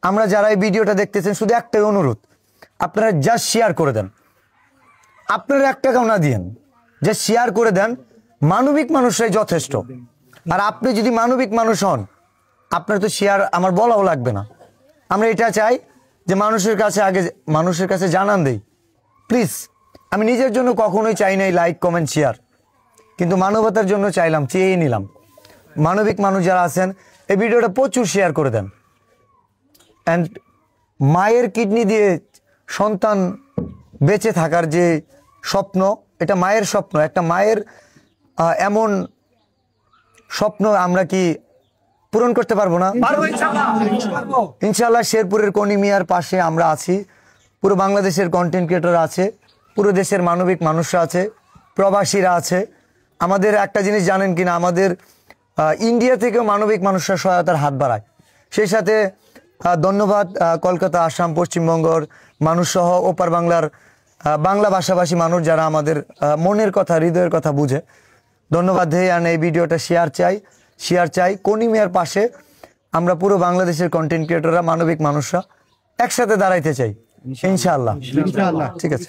আমরা যারা এই ভিডিওটা দেখতেছেন শুধু একটাই অনুরোধ, আপনারা জাস্ট শেয়ার করে দেন। আপনারা 1 টাকাও না দিয়েন, জাস্ট শেয়ার করে দেন। মানবিক মানুষরাই যথেষ্ট। আর আপনি যদি মানবিক মানুষ হন, আপনার তো শেয়ার আমার বলাও লাগবে না। আমরা এটা চাই যে মানুষের কাছে জানান দেই। প্লিজ, আমি নিজের জন্য কখনোই চাই নাই লাইক, কমেন্ট, শেয়ার, কিন্তু মানবতার জন্য চাইলাম, চেয়েই নিলাম। মানবিক মানুষ যারা আছেন এই ভিডিওটা প্রচুর শেয়ার করে দেন। অ্যান্ড মায়ের কিডনি দিয়ে সন্তান বেঁচে থাকার যে স্বপ্ন, এটা মায়ের স্বপ্ন। একটা মায়ের এমন স্বপ্ন আমরা কি পূরণ করতে পারবো না? ইনশাআল্লাহ। শেরপুরের কনি মিয়ার পাশে আমরা আছি, পুরো বাংলাদেশের কন্টেন্ট ক্রিয়েটর আছে, পুরো দেশের মানবিক মানুষরা আছে, প্রবাসীরা আছে। আমাদের একটা জিনিস জানেন কিনা, আমাদের ইন্ডিয়া থেকেও মানবিক মানুষরা সহায়তার হাত বাড়ায়। সেই সাথে ধন্যবাদ কলকাতা, আসাম, পশ্চিমবঙ্গর মানুষসহ ওপার বাংলার বাংলা ভাষাভাষী মানুষ যারা আমাদের মনের কথা, হৃদয়ের কথা বুঝে। ধন্যবাদ দেই। আর এই ভিডিওটা শেয়ার চাই। কনি মিয়ার পাশে আমরা পুরো বাংলাদেশের কন্টেন্ট ক্রিয়েটররা, মানবিক মানুষরা একসাথে দাঁড়াইতে চাই ইনশাআল্লাহ। ঠিক আছে।